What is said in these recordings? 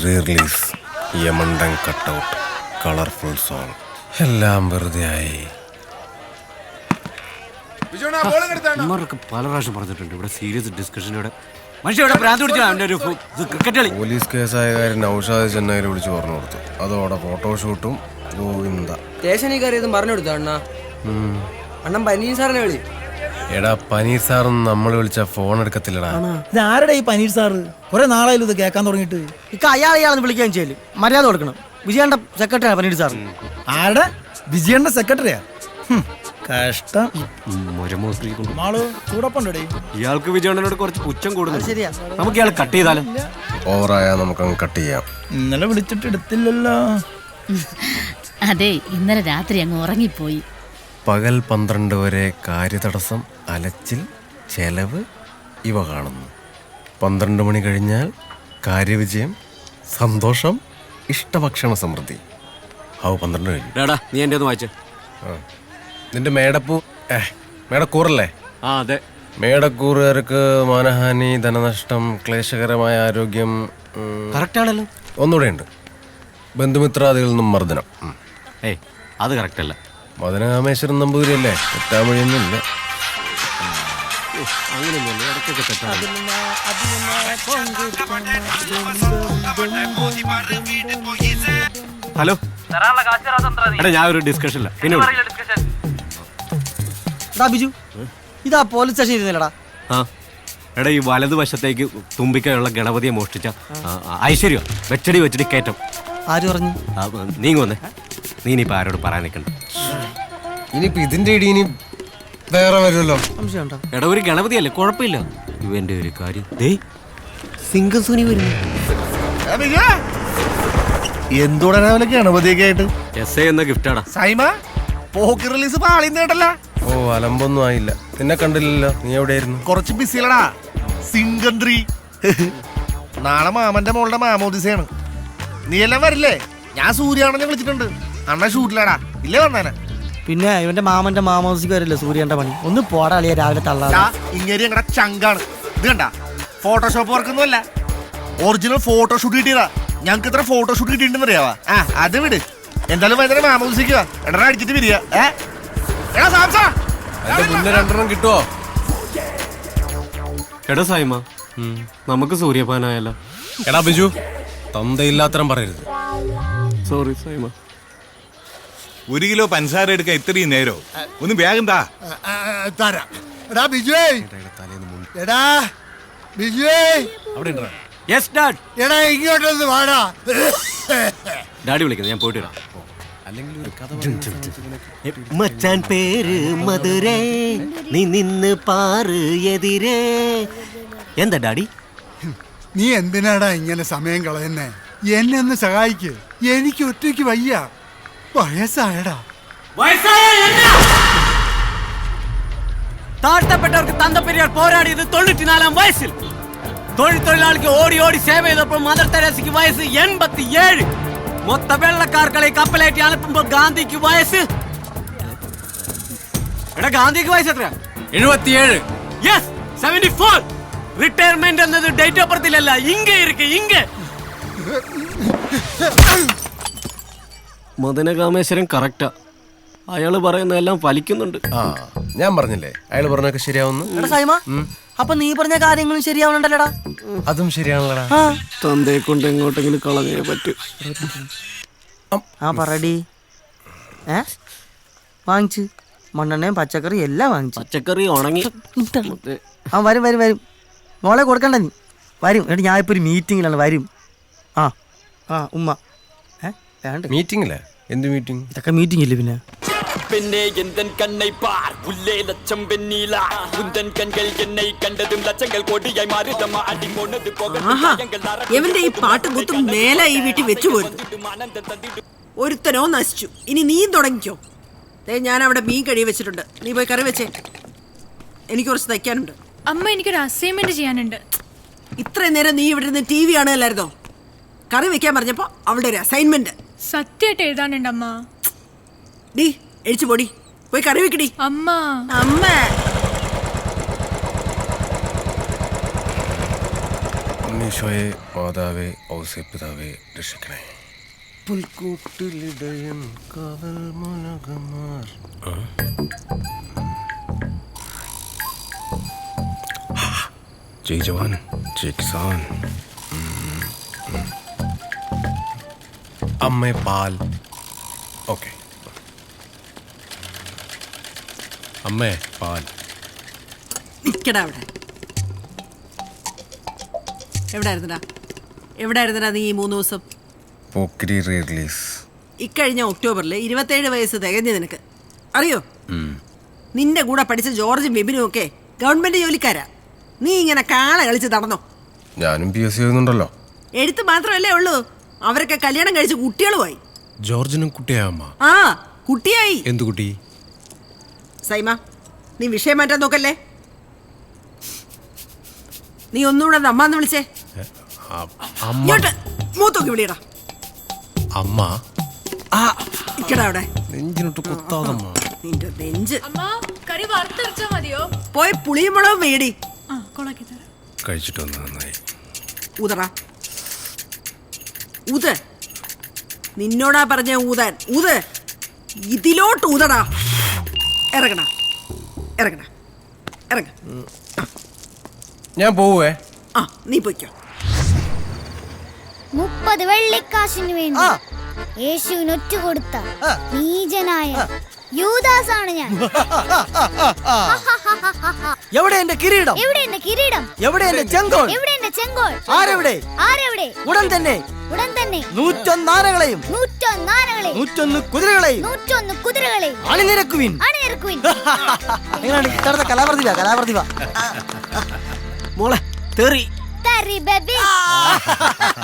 Release, യമണ്ടൻ cutout, colourful song എല്ലാം വെറുതെ ആയി. പല പ്രാവശ്യം പറഞ്ഞിട്ടുണ്ട് ഇവിടെ സീരിയസ് ഡിസ്കഷനോടെ പോലീസ് കേസായ കാര്യം നൗഷാദ് ചെന്നൈയിൽ വിളിച്ച് പറഞ്ഞു കൊടുത്തു. അതോടെ ഫോട്ടോഷൂട്ടും ഗോവിന്ദ. സ്റ്റേഷനിൽ കയറിയതും പറഞ്ഞു കൊടുത്തു അണ്ണാ. അണ്ണൻ പനീർ സാറിനെ വിളി. എടാ പനീർ സാറൊന്നും നമ്മൾ വിളിച്ച ഫോൺ എടുക്കത്തില്ലടാ. ഇത് ആരുടെ ഈ പനീർ സാറ്? കുറെ നാളായാലും ഇത് കേൾക്കാൻ തുടങ്ങിയിട്ട്. അയാളെയാണെന്ന് വിളിക്കാൻ ചെയ്യല്, മര്യാദ കൊടുക്കണം. വിജയന്റെ സെക്രട്ടറിയാ പനീർ സാർ. ആരുടെ? വിജയന്റെ സെക്രട്ടറിയാ? കഷ്ടം. ഇയാൾക്ക് വിജയണ്ണനോട് കുറച്ച് പുച്ഛം കൂടുതൽ. ശരിയാ, നമുക്ക് ഇയാൾ കട്ട് ചെയ്താലോ? ഓവറായാൽ നമുക്കങ്ങ് കട്ട് ചെയ്യാം. ഇന്നലെ വിളിച്ചിട്ട് എടുത്തില്ലല്ലോ. അതെ, ഇന്നലെ രാത്രി അങ്ങ് ഉറങ്ങിപ്പോയി. പകൽ 12 വരെ കാര്യതടസ്സം, അലച്ചിൽ, ചെലവ് ഇവ കാണുന്നു. 12 മണി കഴിഞ്ഞാൽ കാര്യവിജയം, സന്തോഷം, ഇഷ്ടഭക്ഷണ സമൃദ്ധി. 12 കഴിഞ്ഞു. നീ എൻ്റെ ഒന്ന് വായിച്ചേ. നിന്റെ മേടപ്പൂ മേടക്കൂറല്ലേ? ആ അതെ. മേടക്കൂറുകാർക്ക് മാനഹാനി, ധനനഷ്ടം, ക്ലേശകരമായ ആരോഗ്യം. കറക്റ്റ് ആണല്ലോ. ഒന്നുകൂടെ ഉണ്ട്, ബന്ധുമിത്രാദികളിൽ നിന്നും മർദ്ദനം. ഏയ് അത് കറക്റ്റ് അല്ല. മദനകാമേശ്വരൻ നമ്പൂതിരിയല്ലേ, തെറ്റാമൊഴിയൊന്നുമില്ല. അങ്ങനെയൊന്നുമല്ല, ഇടയ്ക്കൊക്കെ തെറ്റാണ്. ഹലോ എടാ, ഞാൻ ഒരു ഡിസ്കഷനില്ല. പിന്നെ ബിജു, ഇതാ പോലീസ് സ്റ്റേഷൻ ഇരുന്നില്ലടാ. ആ എടാ, ഈ വലതുവശത്തേക്ക് തുമ്പിക്കയുള്ള ഗണപതിയെ മോഷ്ടിച്ച ഐശ്വര്യ വെച്ചടി കയറ്റം. ആര് പറഞ്ഞു? നീങ്ങ വന്നേ. നീ ഇനിയിപ്പോ ആരോട് പറയാൻ നിൽക്കണ്ട. ഇനിയിപ്പോ ഇതിന്റെ ഇടി ഇനി വേറെ വരുമല്ലോ. എടാ, ഒരു ഗണപതിയല്ലേ, കുഴപ്പമില്ല. ഇവന്റെ ഒരു കാര്യം സിംഗസുനി വരുന്നു. എന്തുടനെ ഗണപതിയൊക്കെ ആയിട്ട് എസ് എന്ന ഗിഫ്റ്റാടാ. സൈമ പോക്ക് റിലീസ് പാളിന്നേട്ടല്ല. ഓ അലമ്പൊന്നും ആയില്ല. നിന്നെ കണ്ടില്ലല്ലോ, നീ എവിടെയായിരുന്നു? കുറച്ച് ബിസിലടാ. സിംഗന്ത്രി നാളെ മാമന്റെ മോളുടെ മാമോദിസയാണ്. നീ എല്ലാം വരില്ലേ? ഞാൻ സൂര്യാണെന്നെ വിളിച്ചിട്ടുണ്ട്. അണ്ണ ഷൂട്ടിലാടാ, ഇല്ലേ വന്നേനെ? പിന്നെ ഇവന്റെ മാമന്റെ മാമോസിക്ക് വരില്ല സൂര്യന്റെ പണി. ഒന്ന് പോടാ അളിയ, രാവിലെ തള്ളാ. ഇങ്ങനെ ഞങ്ങളുടെ ചങ്കാണ്. ഇത് കണ്ട, ഫോട്ടോഷോപ്പ് വർക്കൊന്നും അല്ല, ഒറിജിനൽ ഫോട്ടോഷൂട്ട് കിട്ടിയതാ. ഞങ്ങൾക്ക് ഇത്ര ഫോട്ടോഷൂട്ട് കിട്ടിയിട്ടുണ്ടെന്ന് അറിയാവാ. അത് വിട്. എന്തായാലും വൈകുന്നേരം മാമോദിസിക്കുക. എടാ അടിച്ചിട്ട് പിരിയാ. രണ്ടെണ്ണം കിട്ടുവോ? എടാ സൈമ, നമുക്ക് സൂര്യപാനായല്ലോ. എടാ ബിജു, തന്തയില്ലാത്തരം പറയരുത്. സോറി സൈമ. 1 കിലോ പഞ്ചസാര എടുക്കാൻ ഇത്രയും നേരോ? ഒന്ന് വേഗം താ. തരാം. എടാ ബിജുവേ, എടാ ബിജുവേ, യെസ് ഡാഡ്. എടാ ഇങ്ങോട്ടൊന്ന് വാടാ. ഡാഡി വിളിക്കുന്നു, ഞാൻ പോയിട്ട് വരാം. മച്ചാൻ പേര് മധുരേ, നീ നിന്ന് പാറ് എതിരേ. എന്താ ഡാഡി? നീ എന്തിനാടാ ഇങ്ങനെ സമയം കളയുന്നേ? എന്നെ ഒന്ന് സഹായിക്ക്, എനിക്ക് ഒറ്റയ്ക്ക് വയ്യ. വയസ്സായടാ. താഴ്ത്തപ്പെട്ടവർക്ക് തന്തപ്പെരിയാർ പോരാടിയത് 94-ാം വയസ്സിൽ. തൊഴിലാളിക്ക് ഓടി ഓടി സേവ ചെയ്തപ്പോൾ മദർ തെരേസയ്ക്ക് വയസ്സ് 87. മൊത്ത വെള്ളക്കാർക്കളെ കപ്പലേറ്റി അனுப்புമ്പോൾ ഗാന്ധിക്ക് വയസ്സ്. എടാ ഗാന്ധിക്ക് വയസ്സ് എത്ര? 77. യെസ്, 74. റിട്ടയർമെന്റ് എന്നത് ഡേറ്റ് ഓഫ് ബർത്തിലല്ല, ഇങ്ങ ഇരിക്കെ ഇങ്ങ. മദനകാമേശ്വരൻ കറക്റ്റാ. അയാള് പറയുന്നതെല്ലാം ഫലിക്കുന്നുണ്ട്. ഞാൻ പറഞ്ഞില്ലേ, അയാൾ പറഞ്ഞൊക്കെ ശരിയാവുന്നു. അപ്പൊ നീ പറഞ്ഞ കാര്യങ്ങളും ശരിയാവണുണ്ടല്ലോടാ. അതും ശരിയാണല്ലോടാ. തന്തയെ കൊണ്ട് എങ്ങോട്ടെങ്കിലും കളഞ്ഞേ പറ്റൂ. പറടി. വാങ്ങിച്ച് മണ്ണെണ്ണയും പച്ചക്കറി എല്ലാം വാങ്ങിച്ചു. പച്ചക്കറി ഉണങ്ങി. വരും വരും വരും. മോളെ കൊടുക്കണ്ട നീ. വരും. എന്നിട്ട് ഞാൻ ഇപ്പൊ ഒരു മീറ്റിങ്ങിലാണ്. വരും. ഉമ്മ മീറ്റിംഗില്ല. എന്ത് മീറ്റിംഗ്? ഇതൊക്കെ മീറ്റിംഗ് ഇല്ലേ പിന്നെ? എവന്റെ ഈ പാട്ട് കുത്തും മേലെ ഈ വീട്ടിൽ വെച്ചു പോരുന്നു. ഒരുത്തനോ നശിച്ചു. ഇനി നീയും തുടങ്ങിക്കോ. ഞാൻ അവിടെ മീൻ കഴി വെച്ചിട്ടുണ്ട്. നീ പോയി കറി വെച്ചേ. എനിക്ക് കുറച്ച് തയ്ക്കാനുണ്ട്. അമ്മ, എനിക്കൊരു അസൈൻമെന്റ് ചെയ്യാനുണ്ട്. ഇത്രയും നേരം നീ ഇവിടെ നിന്ന് TV കാണുകയല്ലായിരുന്നോ? കറി വെക്കാൻ പറഞ്ഞപ്പോ അവളുടെ ഒരു അസൈൻമെന്റ്. സത്യമായിട്ട് എഴുതാനുണ്ട് അമ്മ. ഡീ എഴിച്ചു പൊടി, പോയി കറി വെക്കടി. അമ്മ നീ ഈശോയെ മാതാവേ ഔസേപ്പിതാവേ രക്ഷിക്കണേ. പുൽക്കൂട്ടിലിടയൻ കാവൽ മുനകമാർ. ജയ് ജവാൻ ജയ് കിസാൻ. അമ്മേ പാൽ. ഓക്കെ അമ്മേ പാൽ. നിക്കടാ അവിടെ. എവിടായിരുന്നടാ നീ ഈ 3 ദിവസം? പോക്കിരി റിലീസ്. ഇക്കഴിഞ്ഞ ഒക്ടോബറിൽ 27 വയസ്സ് തികഞ്ഞു നിനക്ക് അറിയോ? നിന്റെ കൂടെ പഠിച്ച ജോർജും വിപിനും ഒക്കെ ഗവൺമെന്റ് ജോലിക്കാരാ. നീ ഇങ്ങനെ കാള കളിച്ച് നടന്നോ? ഞാനും PSC ചെയ്യുന്നുണ്ടല്ലോ. എഴുത്ത് മാത്രമല്ലേ ഉള്ളൂ, അവരൊക്കെ കല്യാണം കഴിച്ച് കുട്ടികളുമായി. ജോർജിനും കുട്ടിയാമ്മ. ആ കുട്ടിയായി. എന്തു കുട്ടി? സൈമ, നീ വിഷയം മാറ്റാൻ നോക്കല്ലേ. നീ ഒന്നുകൂടെ അമ്മാന്ന് വിളിച്ചേ. ഇങ്ങോട്ട് മൂത്തൊക്കെ വിളിയടാ. അമ്മ ഇക്കടാ അവിടെ. നെഞ്ചിനോട്ട് കുത്താതമ്മ. നിന്റെ നെഞ്ച്. കറി വറുത്തരച്ചാ മതിയോ? പോയി പുളിയും മുളകും വേടി. കഴിച്ചിട്ട് വന്ന് നന്നായി. ഊതറാ ഊത്. നിന്നോടാ പറഞ്ഞ ഊതാൻ. ഊത്. ഇതിലോട്ട് ഊതടാ. ഇറങ്ങണ ഇറങ്ങണ ഇറങ്ങ. ഞാൻ പോവേ. ആ നീ പൊയ്ക്കോ. 30 വെള്ളിക്കാശിന് വേണ്ടി യേശുവിന് ഒറ്റ കൊടുത്ത നീചനായ യൂദാസാണ് ഞാൻ. എവിടെ എന്റെ കിരീടം? എവിടെ എന്റെ കിരീടം? എവിടെ എന്റെ ചെങ്കോൽ? എവിടെ എന്റെ ചെങ്കോൽ? ആരെവിടെ? ആരെവിടെ? ഉടൻ തന്നെ 101 ആനകളെയും 101 ആനകളെയും 101 കുതിരകളെയും 101 കുതിരകളെയും അണിനിരക്കുവിൻ. അണിനിരക്കുവിൻ. കലാപ്രതിഭ മോളെ തെറി. തരി ബേബി.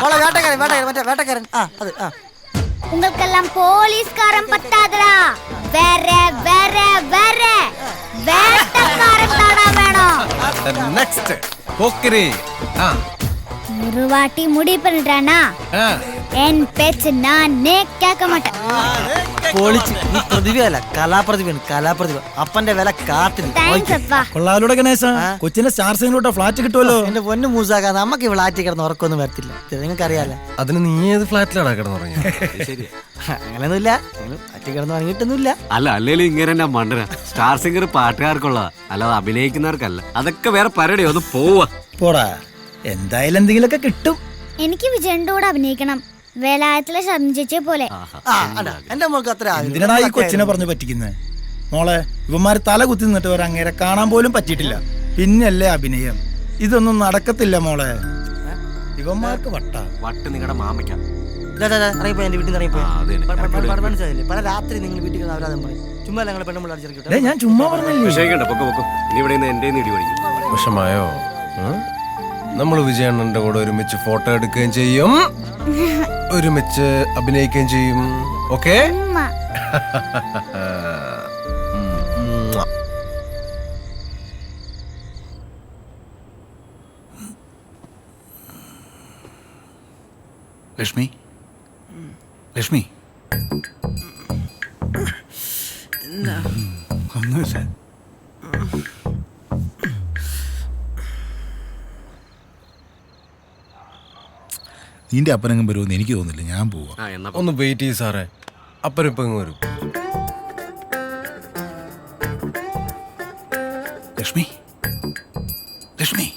മോളെ വേട്ടക്കാരൻ. உங்களுக்கெல்லாம் போலீஸ்காரன் பத்தாதடா. வேற வேற வேற வேட்டக்காரன் தானா வேணும். നെക്സ്റ്റ് പോക്കിരി. ஒரு வாட்டி முடிவு பண்ணிட்டானா என் பேச்சு நானே கேட்க மாட்டேன். പൊളിച്ച്. നീ പ്രതിഭയല്ല, കലാപ്രതിഭ. അപ്പന്റെ വില കാത്തിരി. താങ്ക്സ് അപ്പാ. കൊള്ളാലൂടെ ഗണേശ, കൊച്ചിന്റെ സ്റ്റാർ സിംഗിലോട്ട് ഫ്ലാറ്റ് കിട്ടുമല്ലോ. എന്റെ പൊന്നു മൂസാക്ക, നമുക്ക് ഈ ഫ്ലാറ്റിൽ കിടന്ന് ഉറക്കൊന്നും വരത്തില്ല. നിങ്ങൾക്ക് അറിയാലോ. അതിന് നീ ഏത് ഫ്ലാറ്റിലാണ് കിടന്നുറങ്ങിയത്? അങ്ങനെയൊന്നുമില്ല, ഫ്ലാറ്റിൽ കിടന്ന് ഉറങ്ങിയിട്ടൊന്നുമില്ല. അല്ല അല്ലേലും ഇങ്ങനെ തന്നെ മണ്ടന. സ്റ്റാർ സിംഗർ പാട്ടുകാർക്കുള്ള, അല്ലാതെ അഭിനയിക്കുന്നവർക്കല്ല. അതൊക്കെ വേറെ പരടി. ഒന്ന് പോവാ. പോടാ, എന്തായാലും എന്തെങ്കിലുമൊക്കെ കിട്ടും. എനിക്ക് വിജയന്റെ കൂടെ അഭിനയിക്കണം, വേലായത്തിലെ ശബ്ദിച്ചേ പോലെ. എന്റെ മോൾക്ക് അത്ര എന്തിനാ ഈ കൊച്ചിനെ പറഞ്ഞു പറ്റിക്കുന്നേ? മോളെ, ഇവന്മാര് തല കുത്തി നിന്നിട്ട് വരെ അങ്ങേരെ കാണാൻ പോലും പറ്റിയിട്ടില്ല, പിന്നല്ലേ അഭിനയം? ഇതൊന്നും നടക്കത്തില്ല മോളെ. ഇവന്മാർക്ക് വട്ട് നിങ്ങളുടെ മാമയ്ക്കാം. ഇറങ്ങിപ്പോ എന്റെ വീട്ടിൽ നിന്ന് ആ, അതെ. മനസ്സിലായില്ലേ? പല രാത്രി നിങ്ങൾ വീട്ടിൽ അവരാധം പറയും. ചുമ്മാ ഞങ്ങളെ പെണ്ണുമ്പോൾ അടിച്ചിറക്കിട്ടെ. ഞാൻ ചുമ്മാ പറഞ്ഞില്ലേ. വിഷയിക്കണ്ട, പൊക്കോ. ഇനി ഇവിടെ നിന്ന് എന്റെ ഇടി പഠിക്കും. വിഷമായോ? നമ്മൾ വിജയണ്ണന്റെ കൂടെ ഒരുമിച്ച് ഫോട്ടോ എടുക്കുകയും ചെയ്യും, ഒരുമിച്ച് അഭിനയിക്കുകയും ചെയ്യും. ഓക്കെ? ലക്ഷ്മി, ലക്ഷ്മി, ഒന്നുമില്ല. നിന്റെ അപ്പനെങ്ങും വരുമെന്ന് എനിക്ക് തോന്നുന്നില്ല. ഞാൻ പോവാ. ഒന്ന് വെയിറ്റ് ചെയ്യ് സാറേ, അപ്പനിപ്പോ ഇങ്ങ് വരും. ലക്ഷ്മി, ലക്ഷ്മി,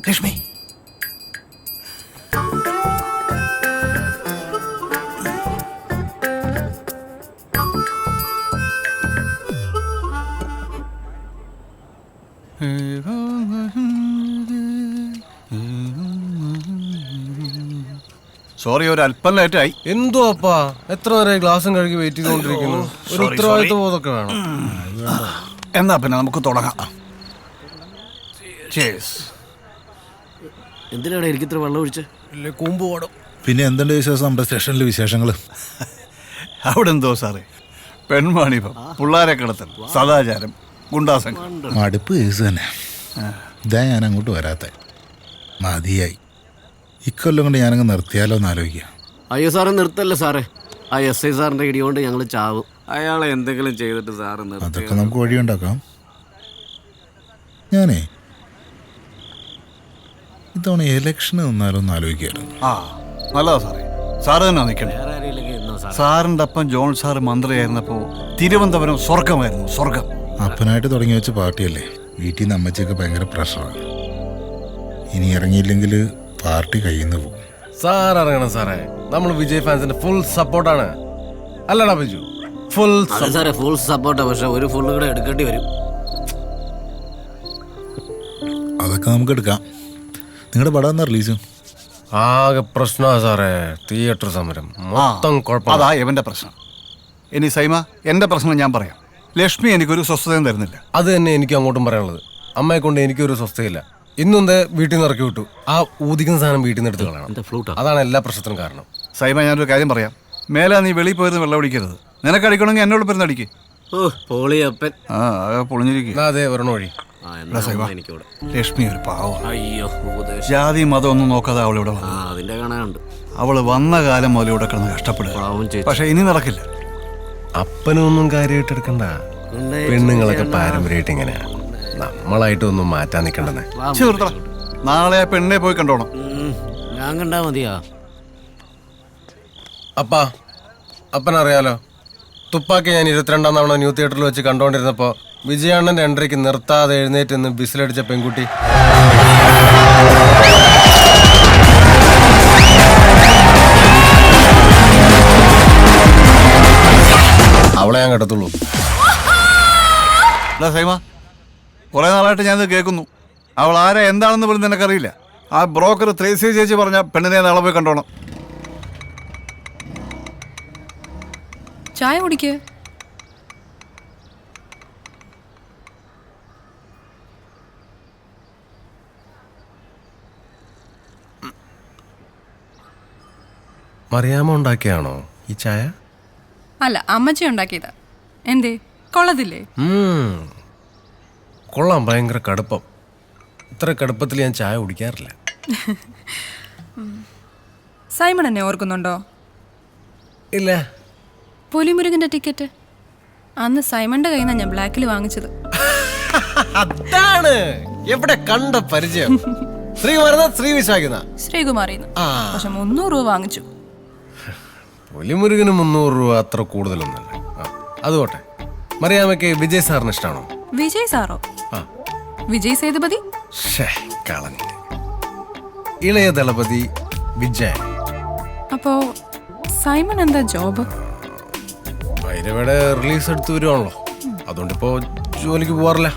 ലക്ഷ്മി. സോറി, ഒരു അല്പം ലേറ്റായി. എന്തോ അപ്പാ, എത്ര നേരം ഗ്ലാസും കഴുകി വെയിറ്റ് ചെയ്തുകൊണ്ടിരിക്കുന്നു. ഒരു ഉത്തരവാദിത്വ ബോധമൊക്കെ വേണം. എന്നാ പിന്നെ നമുക്ക് തുടങ്ങാം. എന്തിനാണ് എനിക്ക് ഇത്ര വെള്ളം ഒഴിച്ച്? ഇല്ലേ കൂമ്പ് ഓടും. പിന്നെ എന്തുണ്ട് വിശേഷം? നമ്മുടെ സ്റ്റേഷനിലെ വിശേഷങ്ങൾ അവിടെ എന്തോ സാറേ, പെൺവാണിഭം, പിള്ളാരെ കിടത്തൽ, സദാചാരം, ഗുണ്ടാസംഘം. മടുപ്പ് കേസ് തന്നെ. ഇതാ ഞാൻ അങ്ങോട്ട് വരാത്ത. മതിയായി. ഇക്കൊല്ലം കൊണ്ട് ഞാനങ്ങ് നിർത്തിയാലോ എന്ന് ആലോചിക്കാം. അയ്യോ സാറ് നിർത്തല്ലേ സാറേ. ആ SI സാറിന്റെ ഇടി കൊണ്ട് ഞങ്ങൾ ചാവും. അയാളെ എന്തെങ്കിലും ചെയ്തിട്ട് സാറ് അതൊക്കെ നമുക്ക് വഴിയുണ്ടാക്കാം. ഞാനേ ഇത്തവണ ഇലക്ഷന് നിന്നാലൊന്ന് ആലോചിക്കായിരുന്നു. ആ നല്ലതാ സാറേ. സാറ് തന്നെ നിൽക്കണേ. സാറിൻ്റെ അപ്പം ജോൺ സാറ് മന്ത്രിയായിരുന്നപ്പോൾ തിരുവനന്തപുരം സ്വർഗമായിരുന്നു, സ്വർഗം. അപ്പനായിട്ട് തുടങ്ങി വെച്ച പാർട്ടിയല്ലേ. വീട്ടിൽ നിന്ന് അമ്മച്ചൊക്കെ ഭയങ്കര പ്രഷറാണ്. ഇനി ഇറങ്ങിയില്ലെങ്കിൽ പാർട്ടി കയ്യിൽ നിന്ന് പോകും. സാർ അറിയണം സാറേ, നമ്മൾ വിജയ് ഫാൻസിന്റെ ഫുൾ സപ്പോർട്ടാണ്. അല്ലടാ ബിജു? ഫുൾ സാറേ ഫുൾ സപ്പോർട്ടാ, പക്ഷെ ഒരു ഫുള്ള് കൂടെ എടുക്കേണ്ടി വരും. അതൊക്കെ നമുക്ക് എടുക്കാം. നിങ്ങളുടെ പടം എന്നാ റിലീസ്? ആകെ പ്രശ്നമാണ് സാറേ, തിയേറ്റർ സമരം മൊത്തം കുഴപ്പം. അതാ എവന്റെ പ്രശ്നം. ഇനി സൈമ, എൻ്റെ പ്രശ്നം ഞാൻ പറയാം. ലക്ഷ്മി എനിക്കൊരു സ്വസ്ഥതയും തരുന്നില്ല. അത് തന്നെ എനിക്ക് അങ്ങോട്ടും പറയാനുള്ളത്. അമ്മയെ കൊണ്ട് എനിക്കൊരു സ്വസ്ഥയില്ല. ഇന്നെന്താ വീട്ടിൽ നിന്ന് ഇറക്കി വിട്ടു. ആ ഊതിക്കുന്ന സാധനം വീട്ടിൽ നിന്ന് എടുത്ത് കളയണം. അതാണ് എല്ലാ പ്രശ്നത്തിനും കാരണം. സൈമ, ഞാനൊരു കാര്യം പറയാം. മേലെ നീ വെളിയിൽ പോയിരുന്ന് വെള്ളം അടിക്കരുത്. നിനക്ക് അടിക്കണമെങ്കിൽ എന്നോട് പേരുന്ന് അടിക്ക്. പൊളിയപ്പൻ. ആ പൊളിഞ്ഞിരിക്കും. അതെ ഒരെണ്ണം വഴി. ലക്ഷ്മി ഒരു പാവം. അയ്യോ, ജാതി മതം ഒന്നും നോക്കാതെ അവളിവിടെ വന്നു. അതിന്റെ കാണാനുണ്ട്. അവള് വന്ന കാലം മുതൽ ഇവിടെ കിടന്ന് കഷ്ടപ്പെടുക. പക്ഷെ ഇനി നടക്കില്ല. അപ്പനൊന്നും കാര്യമായിട്ട് എടുക്കണ്ട. പെണ്ണുങ്ങളൊക്കെ പാരമ്പര്യമായിട്ട് ഇങ്ങനെയാ. നമ്മളായിട്ടൊന്നും മാറ്റാൻ നിൽക്കണ്ടെന്നേ. ചെറുത നാളെ ആ പെണ്ണെ പോയി കണ്ടോണം. ഞാൻ കണ്ടാ മതിയാ. അപ്പനറിയാലോ, തുപ്പാക്കി ഞാൻ 22-ാം തവണ ന്യൂ തിയേറ്ററിൽ വെച്ച് കണ്ടോണ്ടിരുന്നപ്പോ വിജയാണ്ണന്റെ എൻട്രിക്ക് നിർത്താതെ എഴുന്നേറ്റ് നിന്ന് ബിസിലടിച്ച പെൺകുട്ടി. അവളെ ഞാൻ കെട്ടത്തുള്ളൂ. സൈമ, കുറെ നാളായിട്ട് ഞാനിത് കേൾക്കുന്നു. അവൾ ആരാ എന്താണെന്ന് പോലും നിനക്കറിയില്ല. ആ ബ്രോക്കർ ത്രേസ്യ ചേച്ചി പറഞ്ഞ പെണ്ണിനെ നാളെ പോയി കണ്ടോണം. ചായ കുടിക്ക്. മറിയാമ്മ ഉണ്ടാക്കിയാണോ ഈ ചായ? അല്ല, അമ്മച്ചി ഉണ്ടാക്കിയതാ. എന്തേ, കൊള്ളതില്ലേ? കൊള്ളാം, ഭയങ്കര കടുപ്പം. ഇത്ര കടുപ്പത്തിൽ ഞാൻ ചായ കുടിക്കാറില്ല. സൈമൺ എന്നെ ഓർക്കുന്നുണ്ടോ? ഇല്ല. പുലിമുരുകന്റെ ടിക്കറ്റ് അന്ന് സൈമണിന്റെ കയ്യിൽ നിന്നാണ് ഞാൻ ബ്ലാക്കിൽ വാങ്ങിച്ചത്. അതാണ് എവിടെ കണ്ട പരിചയം. ശ്രീകുമാറിന്ന്. പക്ഷെ 300 രൂപ വാങ്ങിച്ചു. പുലിമുരുകന് 300 രൂപ അത്ര കൂടുതലൊന്നല്ല. അതുകൊട്ടെ, മറിയാമ്മയ്ക്ക് വിജയ് സാറിന് ഇഷ്ടമാണോ? വിജയ് സാറോ? വിജയ് സേതുപതി. കളഞ്ഞ്. ഇളയ ദളപതി വിജയ്. അപ്പോ സൈമൺ എന്താ ജോബ്? ഭൈരവയുടെ റിലീസ് എടുത്തു വരുവാണല്ലോ, അതുകൊണ്ടിപ്പോ ജോലിക്ക് പോവാറില്ല.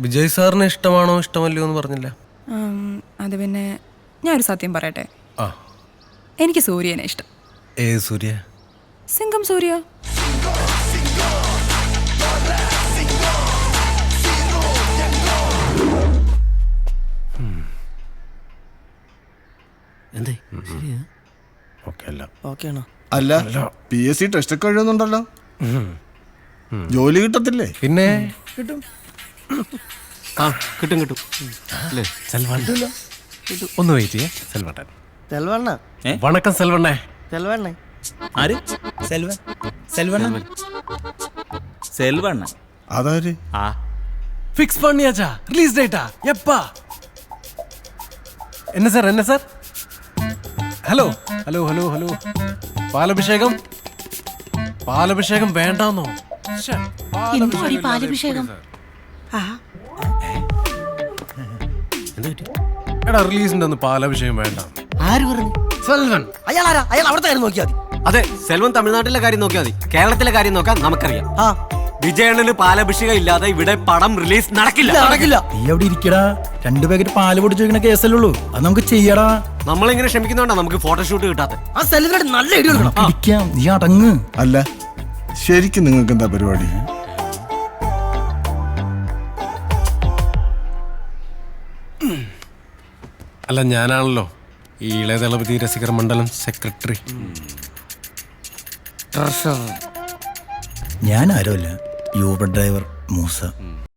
വിജയ് സാറിന് ഇഷ്ടമാണോ ഇഷ്ടമല്ലയോ എന്ന് പറഞ്ഞില്ല. അത് പിന്നെ ഞാനൊരു സത്യം പറയട്ടെ, എനിക്ക് സൂര്യനെ ഇഷ്ടം. ഏത് സൂര്യ? സിംഗം സൂര്യ. അല്ല, PSC ടെസ്റ്റ് ഒക്കെ എഴുതുന്നുണ്ടല്ലോ. ജോലി കിട്ടത്തില്ലേ? പിന്നെ കിട്ടും. ഒന്ന് വെയിറ്റ് ചെയ്യേ. സെൽവണ്ണൻ. വണക്കം സെൽവണ്ണേ. ആര്? സെൽവണ്ണ. അതാര്? ഫിക്സ് பண்ணியாச்சா? റിലീസ് ഡേറ്റാ എപ്പാ? என்ன சார்? ഹലോ. പാലഭിഷേകം വേണ്ടാന്നോ? പാലഭിഷേകം എടാ, റിലീസിന്റെ ഒന്ന് പാലഭിഷേകം വേണ്ട. ആര് പറഞ്ഞു? സെൽവൻ. അയാൾ അവിടുത്തെ കാര്യം നോക്കിയാൽ മതി. അതെ, സെൽവൻ തമിഴ്നാട്ടിലെ കാര്യം നോക്കിയാൽ മതി. കേരളത്തിലെ കാര്യം നോക്കാൻ നമുക്കറിയാം. വിജയണ്ണന് പാലഭിഷേകം ഇല്ലാതെ ഇവിടെ പടം റിലീസ് നടക്കില്ല. നീ അവിടെ ഇരിക്കടാ. 2 പാക്കറ്റ് പാല് പൊടിച്ചു വെക്കണ കേസല്ലേ ഉള്ളൂ. അത് നമുക്ക് ചെയ്യടാ. നമ്മളിങ്ങനെ ക്ഷമിക്കുന്നോണ്ടാ നമുക്ക് ഫോട്ടോഷൂട്ട് കിട്ടാത്ത. ആ സെലിബ്രിറ്റി നല്ല ഐഡിയ ഇരിക്കാം. നീ അടങ്ങ്. അല്ല, ശരിക്കും നിങ്ങൾക്ക് എന്താ പരിപാടി? അല്ല, ഞാനാണല്ലോ ഈ ഇളയ ദളപതി രസികർ മണ്ഡലം സെക്രട്ടറി. ഞാൻ ആരുമല്ല, യൂബർ ഡ്രൈവർ മൂസ.